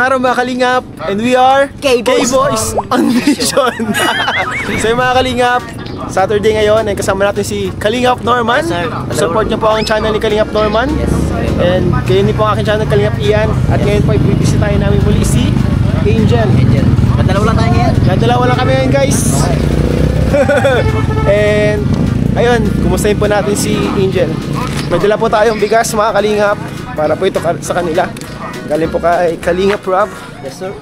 araw mga kalingap, and we are K-Boys on Mission. So yung mga kalingap, Saturday ngayon ay kasama natin si Kalingap Norman. Support niyo po ang channel ni Kalingap Norman. And kayo din po ang aking channel Kalingap Ian. At ngayon po i-visit tayo namin muli si Angel. Dalawa lang tayo ngayon. Dalawa lang kami ngayon guys. And ayun, kumustahin po natin si Angel. May dala po tayong bigas mga kalingap para po ito sa kanila. Galing po kay Kalingap Rob. Yes sir.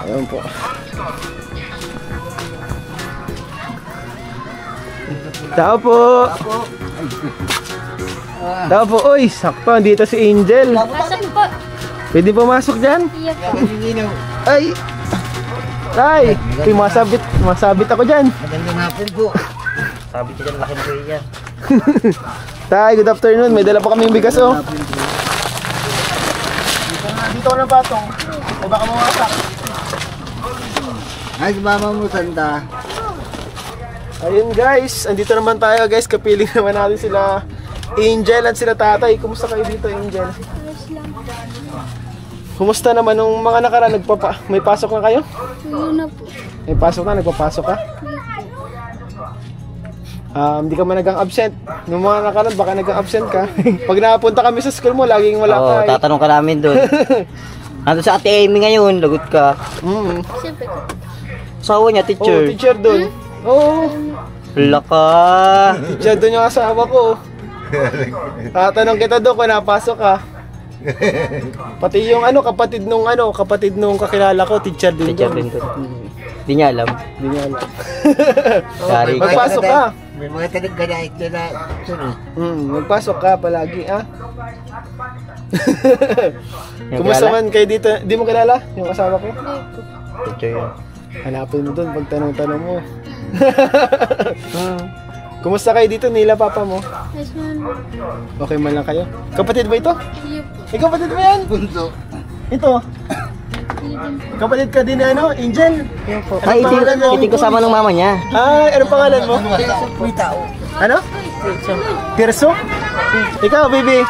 Ayun po. Tao po. Tao po. Uy, sakto. Dito si Angel. Pasok po. Pwede pumasok dyan? Ay. Ay. Uy, masabit ako dyan. Magandang hapon po. Sabi ko dyan, laki na kayo yan. Tay, good afternoon. May dala pa kaming bigas oh. Dito ko ng patong. O baka mawasak. Ay, mama mo sanda. Ayun guys, andito naman tayo guys. Kapiling naman natin sila Angel at sila tatay. Kumusta kayo dito Angel? Kumusta naman nung mga nakaraan? May pasok na kayo? Una po. May pasok na? Nagpapasok ka? Hindi ka man nag-absent. Nung mga nakaraan baka nag-absent ka. Pag napunta kami sa school mo, laging wala ka. Oo, tatanong ka namin doon. Ando sa Ate Amy ngayon, lagot ka. Siyempre. Asawa niya, teacher. Oo, teacher doon. Oo. Wala ka. Teacher doon yung asawa ko. Tatanong kita doon kung napasok ka. Pati yung kapatid nung kakilala ko, teacher din Teacher din doon. doon. Hindi niya alam. Hindi niya alam. Sorry. Magpasok ka. May mga tanig-ganait na sorry. Magpasok ka palagi, Kumusta man kayo dito? Di mo kilala yung asawa ko? Teacher yun. Hanapin mo doon pag tanong-tanong mo. Kumusta kayo dito nila papa mo? Yes, ma'am. Okay man lang kayo? Kapatid ba ito? Iyo po. Eh, kapatid mo yan? Bunso. Ito? Kapatid ka din Angel? Ay, iting kasama ng mama niya. Ay, anong pangalan mo? May tao. Ano? Tirso? Ikaw, baby?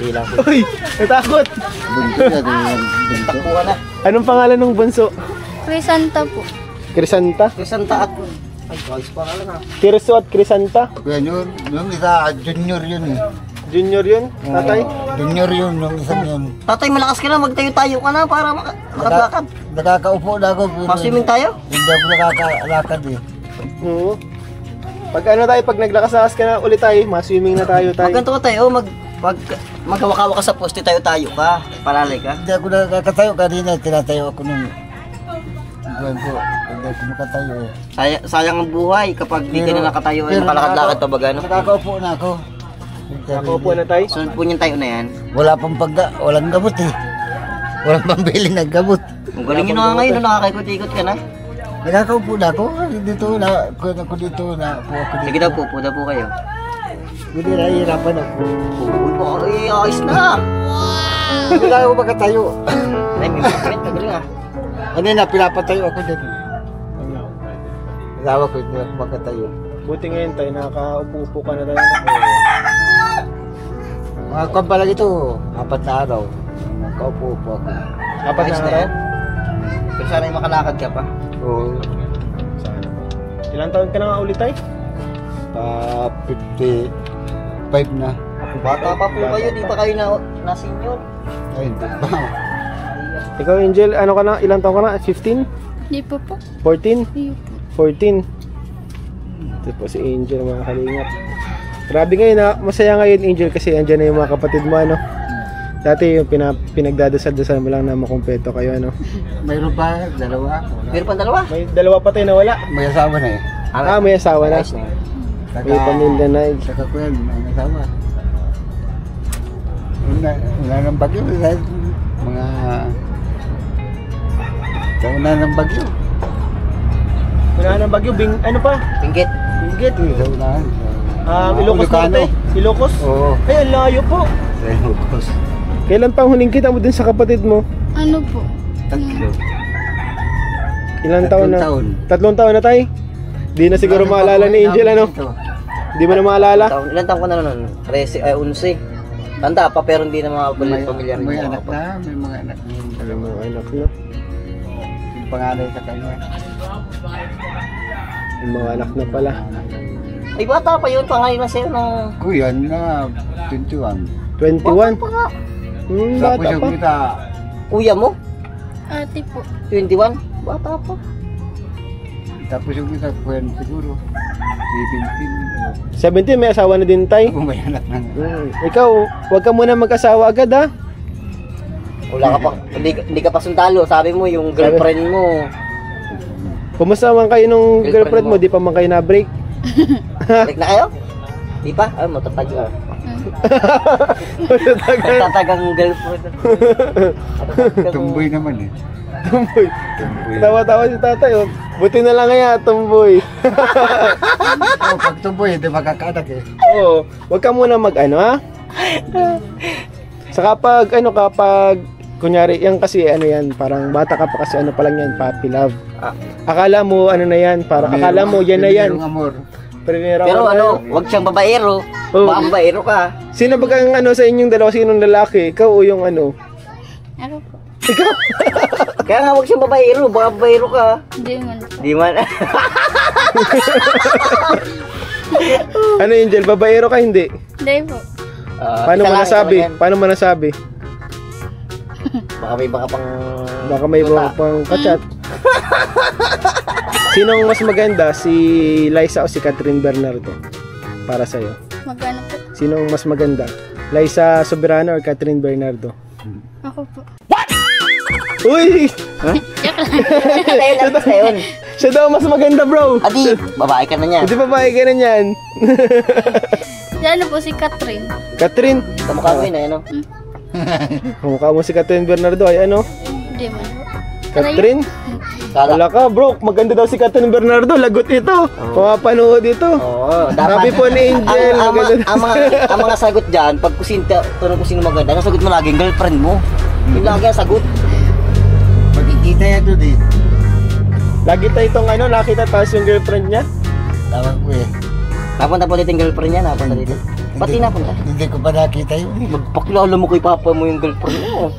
Hindi lang po. Uy, natakot. Takbuhan na. Anong pangalan ng bunso? Crisanta po. Crisanta? Santa at... Ay, guys, pangalan na. Tirso at Crisanta? Yan yun, yung isa junior yun eh. Junior yun, tatay? Junior yun, yung isang yun. Tatay, malakas ka na. Magtayo-tayo ka na para makablakad. Nakakaupo na ako. Maswimming tayo? Hindi ako nakakalakad eh. Oo. Pag pag naglakas-lakas ka na ulit tayo, maswimming na tayo tayo. Magkanto ka tayo, magkawakawa ka sa poste, tayo-tayo ka. Palalay ka. Hindi ako nakakatayo kanina, tinatayo ako nung... Buwan ko, hindi ako makatayo eh. Sayang ang buhay kapag di ka na nakatayo ay nakalakad-lakad pa ba gano'n? Nakakaupo na ako. Nakaupo na tayo. Sunod po niyang tayo na yan. Wala pang walang gamot eh. Walang pambili ng gamot. Ang galing nyo na nga ngayon, nakakaikot-ikot ka na. Nakakaupo na ako. Dito na ako dito na ako dito. Sige daw po daw po kayo. Hindi nahihirapan ako. Ay, ayos na! Hindi na ako makatayo. Ay, may bakit, magaling ah. Ano na, pinapatayo ako dito. Nasawa ko, hindi ako makatayo. Buti ngayon tayo, nakaupo-upo ka na tayo. Mga kwan pa lang ito, 4 na araw. Nakaupo-upo ako. Apat na araw? Pero sana yung makalakad ka pa. Oo. Ilang taon ka na nga ulit tayo? 55 na. Bata pa po kayo, di ba kayo na senior? Ay, hindi pa. Ikaw Angel, ano ka na? Ilang taon ka na? 15? Di po po. 14? Iyo po. 14. Ito po si Angel, mga kalingap. Grabe ngayon na, masaya ngayon Angel kasi andyan na yung mga kapatid mo Dati yung pinagdadasal-dasal mo lang na makumpleto kayo Mayroon pa, dalawa. Meron pa dalawa? May dalawa pa tayo na wala. May asawa na eh. May asawa na. Ayos na yun. May pamilya na. Saka ko yan, may asawa. Wala ng bagyo. Mga... Tauna ng bagyo. Wala ng bagyo, ano pa? Pinggit. Pinggit. Tauna. Ilocos Norte. Ilocos? Oo. Ay, ang layo po. Sa Ilocos. Kailan pang huling kita mo din sa kapatid mo? Ano po? 3. Ilang taon na? 3 taon. 3 taon na tayo? Di na siguro maalala ni Angel Dito. Di mo na maalala? Ilan taon ka na nun? 13, 11. Tanda pa pero hindi na mga pamilya rin. May niya anak ako. na, may mga anak na. Alam mo, anak na. Yung pangalan sa kanya. Yung mga anak na pala. Ay, bata pa yun. Pangalan na sa'yo ng... Kuya na 21. 21? Bata pa nga. Tapos Bata yung pa. kita, Kuya mo? Ate po. 21? Bata pa. tapos yung kita, kuya siguro 17. 17, may asawa na din, tay. Kung may anak na. Ikaw, huwag ka muna mag-asawa agad, ha? Wala ka pa. Hindi ka pa sundalo. Sabi mo, yung girlfriend mo. Kumusta man kayo nung girlfriend Girlfriend mo? mo. Di pa man kayo na-break? Like na kayo? Di pa? Ah, matatag ka. Matatagang girlfriend. Tumboy naman eh. Tumboy. Tawa-tawa si tatay, oh. Buti na lang kaya, tumboy. Oh, pag tumboy, hindi makakaanak eh. Oo. Huwag ka muna mag-ano, ha? Sa kapag kunyari, yan kasi, ano yan, parang bata ka pa kasi, ano pa lang yan, puppy love. Akala mo, ano na yan, parang akala mo, yan na yan. Primerong amor. Primero Pero ka na ano, yan. wag siyang babaero. Oo. Baka babaero ka. Sino ba kang ano sa inyong dalawa? Sinong lalaki? Ikaw o yung ano? Ako po. Kaya nga wag siyang babaero. Baka babaero ka. Hindi man po. Di man. Ano, Angel? Babaero ka, hindi? Hindi po. Paano mo nasabi? Paano mo nasabi? Baka may baka pang... Baka may iba pang kachat. Sinong mas maganda? Si Liza o si Catherine Bernardo? Para sa'yo. Magano po. Sinong mas maganda? Liza Soberano or Catherine Bernardo? Ako po. Uy! Tayo lang basta yun. Siya daw mas maganda, bro! Adi, babae ka na niya. Hindi babae ka na yan. Si ano po, si Catherine. Catherine! Kamukha mo yun eh, no? Kamukha mo si Catherine Bernardo ay ano? Hindi man po. Catherine? Kala. Wala ka, bro. Maganda daw si Catherine Bernardo. Lagot ito. Pumapanood ito. Oo, Sabi po ni Angel. maganda. ang mga sagot dyan, pag tanong ko sino maganda, ang sagot mo lagi, girlfriend mo. Yun lagi ang sagot. Magkikita yan doon eh. Lagi tayo itong ano, nakita taas yung girlfriend niya. Tawag ko eh. Napunta po dito yung girlfriend niya, napunta dito. Pati napunta. Hindi ko pa nakita yun eh. Magpakilala mo kay papa mo yung girlfriend mo.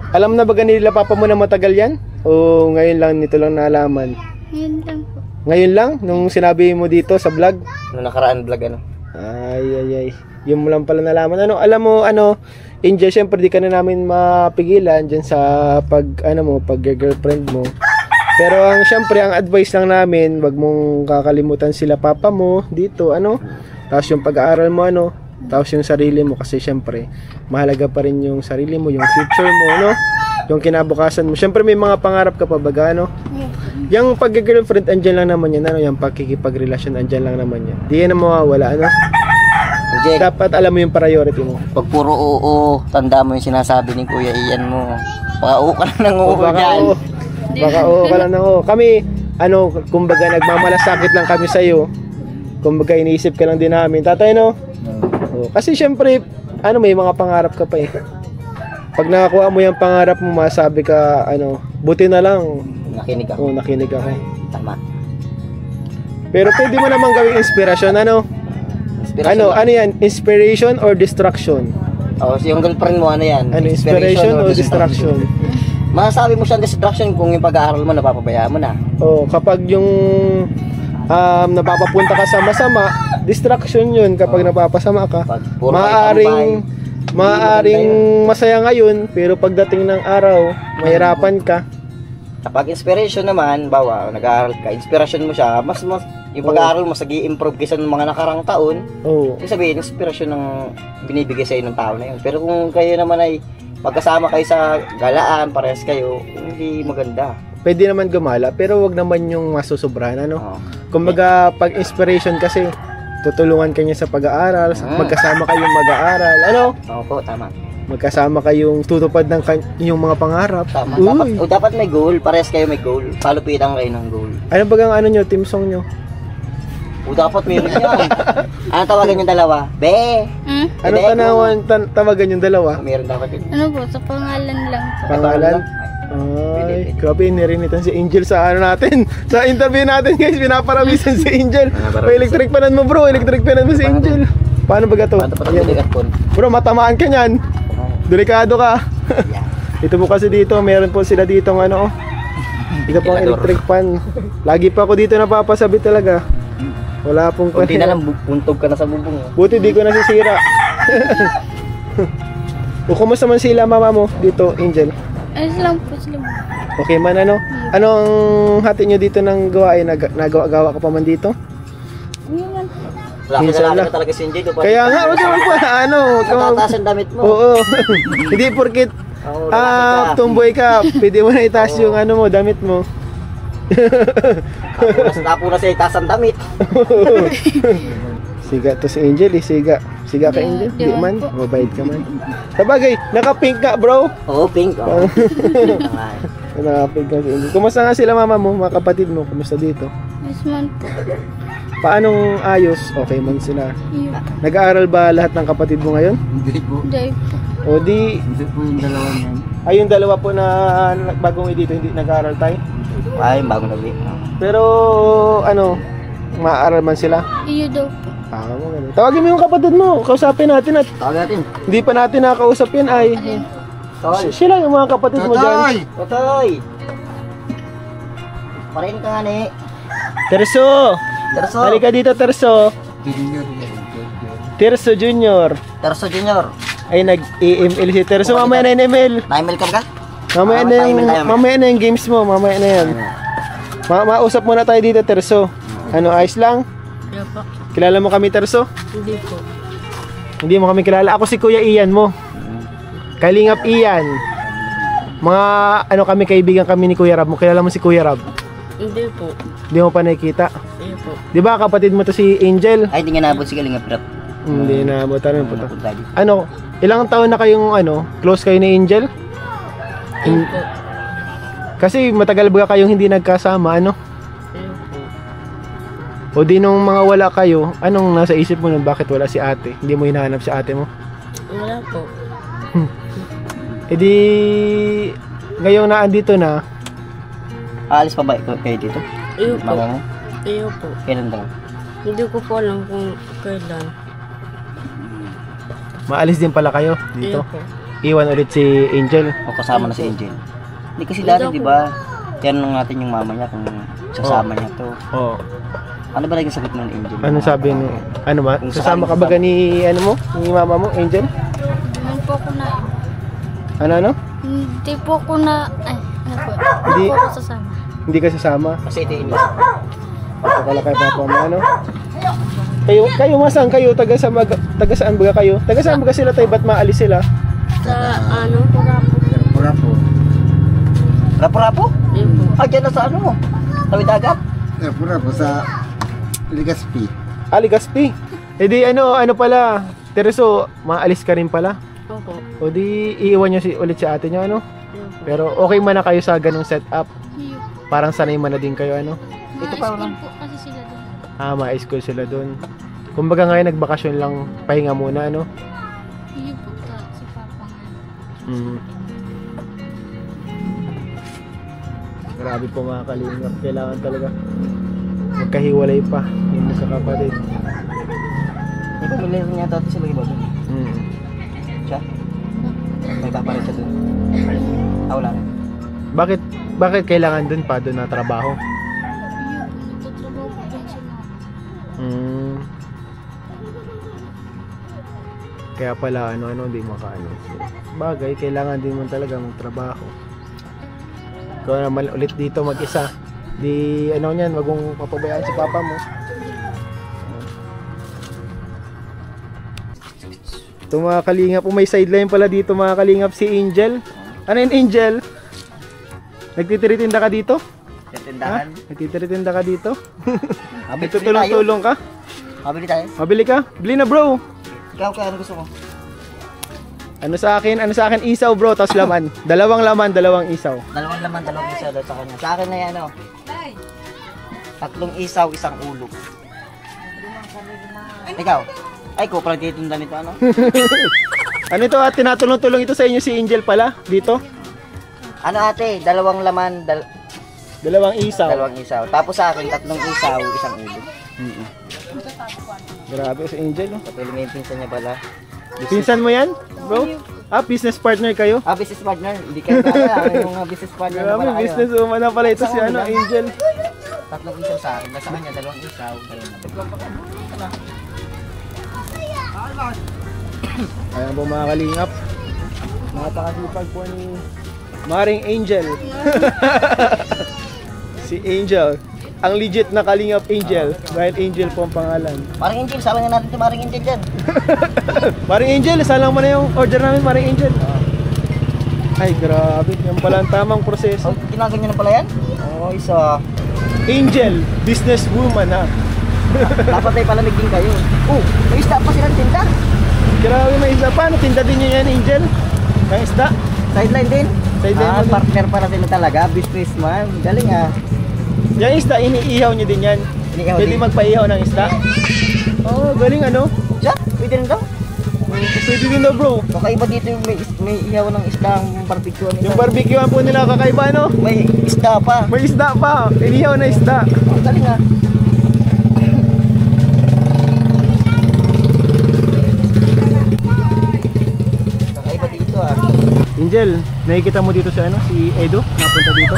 Alam na ba ganila papa mo na matagal yan? O ngayon lang, nito lang naalaman? Yun lang po. Ngayon lang? Nung sinabi mo dito sa vlog? Nung nakaraan vlog ano. Ay. Yun mo lang pala nalaman. Ano, alam mo, ano, Angel, syempre di ka na namin mapigilan dyan sa pag-girlfriend mo. Pero ang syempre, ang advice lang namin, wag mong kakalimutan sila papa mo dito, ano. Tapos yung pag-aaral mo, ano. Tapos yung sarili mo kasi syempre, mahalaga pa rin yung sarili mo, yung future mo, no? Yung kinabukasan mo. Syempre may mga pangarap ka pa baga, no? Yung pag-girlfriend, andyan lang naman yan, ano? Yung pagkikipagrelasyon, andyan lang naman yan. Di yan na mawawala, ano? Jack, Dapat alam mo yung priority mo. pag puro oo, tanda mo yung sinasabi ni Kuya Ian mo. Baka oo ka na ng oo dyan. Baka oo ka lang na oo. Kami, ano, kumbaga nagmamalasakit lang kami sa'yo. Kumbaga iniisip ka lang din namin. Tatay, no? Oo. Kasi syempre, ano, may mga pangarap ka pa eh. Pag nakakuha mo yung pangarap mo, masabi ka, ano, buti na lang. Nakinig ako. Oo, nakinig ako. Tama. Pero pwede mo naman gawing inspirasyon, ano? Inspiration. Ano yan? Inspiration or distraction? Oh, so yung girlfriend mo ano yan? Ano, inspiration or distraction? Masasabi mo siyang distraction kung yung pag-aaral mo napapabayaan mo na. Oh, kapag yung napapapunta ka sa masama, distraction yun kapag napapasama ka. Pag puro tambay, Maaring masaya ngayon, pero pagdating ng araw, mahirapan ka. kapag inspiration naman, bawa, nag-aaral ka, inspiration mo siya, mas yung pag-aaral mo, sag-i-improve kaysa ng mga nakarang taon, Oh. yung sabihin, inspiration ng binibigay sa'yo ng tao na yun. Pero kung kayo naman ay magkasama kayo sa galaan, parehas kayo, hindi maganda. Pwede naman gumala, pero wag naman yung masusobrahan, ano? Oh. Kumbaga, pag inspiration kasi, tutulungan ka niya sa pag-aaral, magkasama kayong mag-aaral, ano? Oo po, tama. Magkasama kayong tutupad ng yung mga pangarap. Tama. Uy. Dapat may goal, parehas kayo may goal. Palupitan kayo ng goal. Ano ba ang ano nyo, team song nyo? O dapat meron yan. Ano tawagan yung dalawa? Be! Ano Bebe, tanawan, tawagan yung dalawa? Meron dapat yun. Ano po, sa pangalan lang po. Pangalan? Ay, grabe, nirinitan si Angel sa ano natin. Sa interview natin, guys, pinaparamisan si Angel. May electric panan mo, bro. Electric panan mo si Angel. Paano ba gato? Paano pa Ayan. bigat po? Bro, matamaan ka niyan. Delikado ka. Ito po kasi dito, meron po sila dito ng ano. Ito po ang electric fan. Lagi pa ako dito napapasabi talaga. Wala pong Kunti na lang, puntog ka na sa bubong. Buti di ko nasisira. O kumusta man sila mama mo dito, Angel? Ayos lang po sila. Okay man ano? Anong hati nyo dito ng gawain? Nagawa ka pa man dito? Yun lang. Laki Minsan na laki lang. na talaga si NJ. Kaya nga, wag naman po ano. Natataas ang damit mo. Oo. Hindi porkit Oo, lalaki ka. tomboy ka, pwede mo na itaas yung ano mo, damit mo. Napunas sa itaas ang damit. Siga to si Angel eh, siga. Siga ka Angel? Di man, mabait ka man. Sabagay, naka-pink ka bro. Oo, pink. Oo. Naka-pink ka si Angel. Kumusta nga sila mama mo, mga kapatid mo? Kumusta dito? Ayos man po. Paanong ayos? Okay man sila. Yun. Nag-aaral ba lahat ng kapatid mo ngayon? Hindi po. Day po. O di, Hindi po yung dalawa niyan. ay yung dalawa po na bagong dito hindi nag-aaral tayo? Ay, bago na ulit. Pero ano, maaaral man sila? Iyo daw po. Mo ganun. Tawagin mo yung kapatid mo, kausapin natin at Tawag natin. hindi pa natin nakakausap yan ay. Tol. Sila yung mga kapatid mo dyan. Tatay! Totoy. Parin ka nga ni. Terso! Terso. Halika dito Terso. Junior yan. Terso Junior. Terso Junior. Ay nag-EML si Terso. Mamaya na yung ML. Na-email ka ba? Mamaya na yung, Tayo. mamaya na yung games mo. Mamaya na yan. Mausap muna tayo dito Terso. Ano, ayos lang? Iya po. Kilala mo kami Terso? Hindi po. Hindi mo kami kilala. Ako si Kuya Ian mo. Kalingap Ian. Mga ano kami, kaibigan kami ni Kuya Rab. Mo kilala mo si Kuya Rab? Hindi po. Hindi mo pa nakikita. Iya po. Di ba kapatid mo to si Angel? Ay, hindi nga naabot si Kalingap Rap. Hindi na mo tanong po to. Napunta dito. Ano, ilang taon na kayong ano, close kayo ni Angel? Iya po. Kasi matagal ba kayong hindi nagkasama, ano? Iya po. O di nung mga wala kayo, anong nasa isip mo nun bakit wala si ate? Hindi mo hinahanap si ate mo? Wala po. E di, ngayong naandito na, Aalis pa ba kayo dito? Iyo po. Mama mo? Iyo po. Kailan daw? Hindi ko po alam kung kailan. maalis din pala kayo dito. Iyo po. Iwan ulit si Angel. O kasama na si Angel? Hindi kasi dati, di ba? Tanong natin yung mama niya kung sasama niya to. Oh, Ano ba naging sagot mo ng Angel? ano sabi ni, ano ba? Kung Sasama ka sakaling ba ni, ano mo? Ni mama mo, Angel? Hindi po ako na... Ano? Hindi po ako na... Ay, ano po? Hindi. Hindi po ako sasama. Hindi ka sasama? Kasi ito yun. Pagkala kay papa mo, ano? Kayo masang kayo? Taga saan ba kayo? Taga saan ba sila tayo? Ba't maalis sila? Sa ano? Pagkapo. Pura po. Rapo-rapo? Iyo po. Ah, dyan na sa ano? Tawid dagat? Pura po sa Ligaspi. Aligaspi. E di ano pala? Tereso, maalis ka rin pala? Opo. O di iiwan nyo ulit si ate nyo, ano? Iyo po. Pero okay man na kayo sa ganung setup. Iyo po. Parang sanay man na din kayo, ano? Ito pa, Ma-school ano? po kasi sila doon. Ma-school sila dun. Kumbaga ngayon nagbakasyon lang, pahinga muna, ano? Iyo po. Si Papa nga. Mm. Grabe po mga kalingap. Kailangan talaga magkahiwalay pa yung magkakapatid. Di ba may laro niya dati sila iba doon? Mm. Siya? May papalit siya doon? Ah, wala rin. Bakit kailangan dun pa doon na trabaho? Iyo po. Nagtatrabaho po dyan si Mama. Mm. Kaya pala ano hindi makaano. Bagay, kailangan din mo talaga magtrabaho. Kung naman ulit dito mag-isa, di ano niyan, wag mong papabayaan si papa mo. Ito mga kalingap, may sideline pala dito mga kalingap si Angel. Ano yun Angel? Nagtitiritinda ka dito? Ha? Tindahan. Nagtitiritinda ka dito? Mabili tayo. Tutulong-tulong ka? Mabili tayo. Mabili ka? Bili na bro! Ikaw kaya ano gusto mo? Ano sa akin, isaw bro, tapos laman. Dalawang laman, dalawang isaw. Dalawang laman, dalawang isaw daw sa kanya. Sa akin na yan, ano? 3 isaw, 1 ulo. Ikaw? Ay, ko pala titinda nito, ano? Ano ito at tinatulong-tulong ito sa inyo si Angel pala, dito? Ano ate? 2 laman, Dalawang isaw. 2 isaw. Tapos sa akin, 3 isaw, 1 ulo. Grabe si Angel, no? Patuloy may pinsan niya pala. Pinsan mo yan, bro? Ah, business partner kayo? Business partner. Hindi kayo kaya yung business partner na Grabe, pala kayo. business woman na pala ito si ano, Angel. Tatlong isaw sa akin. Sa kanya, dalawang isaw. Ayan po mga kalingap. Napakasipag po ni Maring Angel. Si Angel. Ang legit na kalingap Angel. Dahil Angel po ang pangalan. Maring Angel, salang na natin ito Maring Angel dyan. Maring Angel, salang mo na yung order namin Maring Angel. Ay grabe, yan pala ang tamang proseso. Oh, ginaganyan na pala yan? Oo, isa. Angel, businesswoman ha. Dapat ay palamig din kayo. Oh, may isda pa silang tinda. Grabe, may isda. Paano tinda din nyo yan, Angel? Ang isda? Sideline din. Sideline mo din. Partner para sila talaga. Businessman. Galing ah. Yung isda, iniihaw nyo din yan. Iniihaw Pwede din. magpaihaw ng isda? Oo, galing ano? Diyan, pwede rin daw. Pwede din daw bro. Kakaiba dito yung may ihaw ng isda ang barbecue nila. Yung barbecue po nila kakaiba no? May isda pa. May isda pa. Inihaw na isda. Oh, galing ah. Kakaiba dito ah. Angel, nakikita mo dito si ano? Si Edo? Napunta dito?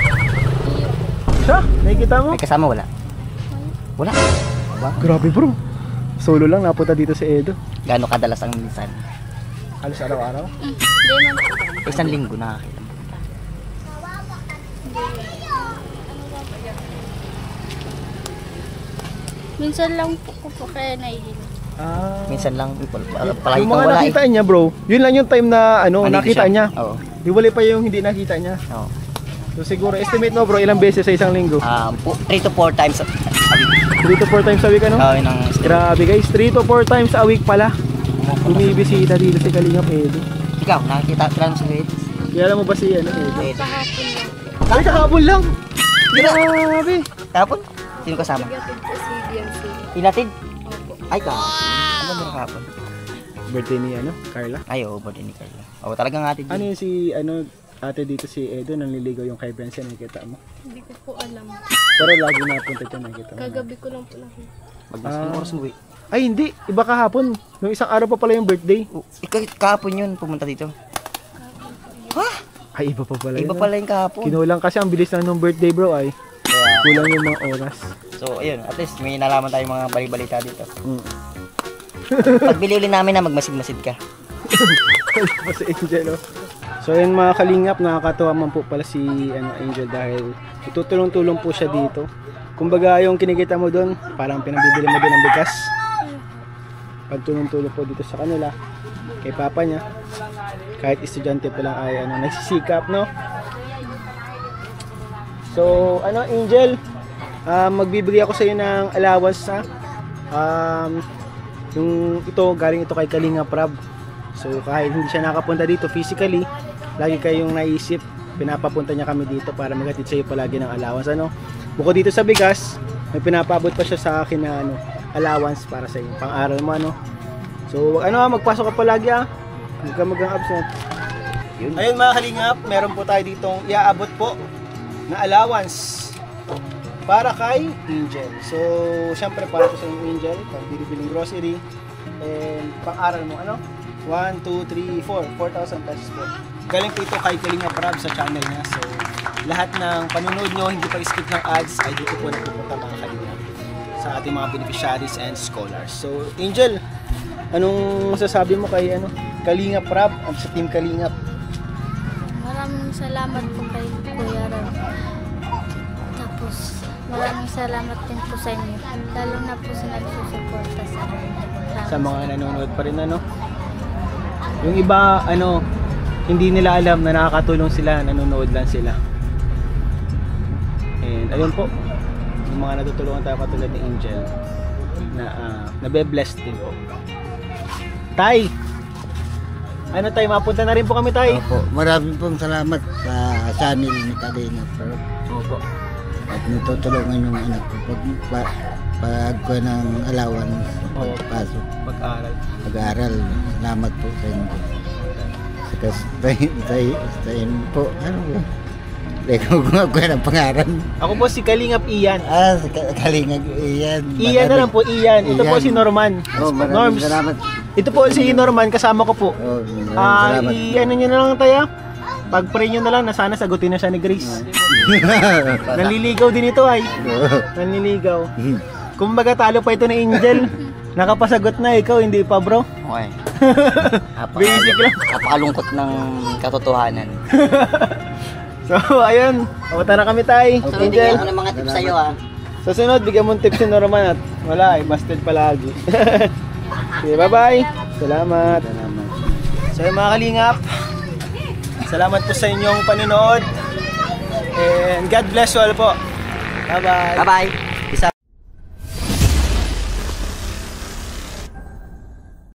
Siya? Nakikita mo? May kasama wala? Wala. Ba? Grabe bro. Solo lang napunta dito si Edo. Gaano kadalas ang minsan? Halos araw-araw? Hindi man. Isang linggo nakakita mo. Minsan lang po kaya naiinom. Ah. Minsan lang palagi Yung kang mga wala nakita niya bro, yun lang yung time na ano, Nandito nakita siya. niya. Oo. Di wala pa yung hindi nakita niya. Oo. So siguro, estimate mo bro, ilang beses sa isang linggo? 3 to 4 times a week. 3 to 4 times a week ano? Yun ang Grabe guys, 3 to 4 times a week pala. Bumibisita dito si Kalingap Edo. Ikaw, nakikita ka lang sa grades? Kaya mo ba si ano, Edo? Kahapon lang. Ay, kahapon lang! Grabe! Tapon? Sino kasama? Bigatid po si BMC. Inatid? Opo. Ay, kahapon. Ano mo kahapon? Birthday ni ano, Carla. Ay, oo, birthday ni Carla. Oo, talagang atid Ano yun. yung si, ano, ate dito si Edo, nanliligaw yung kay Benson, nakikita mo? Hindi ko po alam. Pero lagi napunta dyan, nakikita mo. Kagabi ko lang po nakita. Magmas ng oras mo eh. Ay, hindi. Iba kahapon. Nung isang araw pa pala yung birthday. Kahapon yun, pumunta dito. Ay, iba pa pala Iba yun. pala yung kahapon. Kinulang kasi ang bilis lang nung birthday bro ay. Kaya, Kulang yung mga oras. so, ayun, at least may nalaman tayong mga balibalita dito. Mm. Pag bili ulit namin na magmasid-masid ka. Pa si Angel, oh. So ayun mga kalingap, nakakatuwa man po pala si ano, Angel dahil tutulong-tulong po siya dito. Kumbaga yung kinikita mo doon, parang pinabibili mo din ng bigas. Pagtulong-tulong po dito sa kanila, kay papa niya. Kahit estudyante pa lang ay ano, nagsisikap, no? So ano Angel, magbibigay ako sa iyo ng allowance ha. Yung ito, galing ito kay Kalinga Prab. So kahit hindi siya nakapunta dito physically, lagi kayong naisip, pinapapunta niya kami dito para maghatid sa iyo palagi ng allowance, ano. Bukod dito sa bigas, may pinapabot pa siya sa akin na ano, allowance para sa iyo, pang-aral mo, ano. So ano, magpasok ka palagi ah. Huwag ka mag-absent. Ayun mga kalingap, meron po tayo ditong iaabot po na allowance para kay Angel. So syempre para po sa Angel, pag binibiling grocery and pang-aral mo, ano. 1, 2, 3, 4. 4,000 pesos po. Galing po ito kay Kalinga Prab sa channel niya. So, lahat ng panunood nyo, hindi pa skip ng ads, ay dito po napupunta mga Kalinga sa ating mga beneficiaries and scholars. So, Angel, anong masasabi mo kay ano, Kalinga Prab at sa Team Kalingap? Maraming salamat po kay Kuya Ram. Tapos, maraming salamat din po sa inyo. Lalo na po sa nagsusuporta sa amin. Sa mga nanonood pa rin, ano? Yung iba, ano, hindi nila alam na nakakatulong sila, nanonood lang sila. And ayun po, yung mga natutulungan tayo katulad ni Angel na nabe-bless din po. Tay! Ano tayo, mapunta na rin po kami, Tay. Opo, maraming pong salamat sa channel ni Kalingap Prab. Opo. At natutulungan yung anak ko pag ng allowance, Oo. pagpasok, Pag-aral. pag-aaral. Salamat po sa inyo. Saka sa inyo po, ano ba? Ikaw ko ng pangaran. Ako po si Kalingap Ian. Kalingap Ian. Ian na lang po, Ian. Ito po si Norman. Oh, maraming Norms. salamat. Ito po si Norman, kasama ko po. Oh, maraming salamat. I-ano nyo na lang tayo. Pag-pray nyo na lang na sana sagutin na siya ni Grace. Nanliligaw din ito ay. Nanliligaw. Kumbaga talo pa ito ni Angel. Nakapasagot na, ikaw hindi pa bro. Okay. Basic lang. Napakalungkot ng katotohanan. So ayun, papunta na kami tay. So, bigyan Angel. ko ng mga tips sa'yo ha. Sa sunod, bigyan mo ng tips si Norman at wala eh, busted palagi. Okay, bye-bye. Salamat. So yung mga kalingap, salamat po sa inyong panonood. And God bless you all po. Bye-bye. Bye-bye.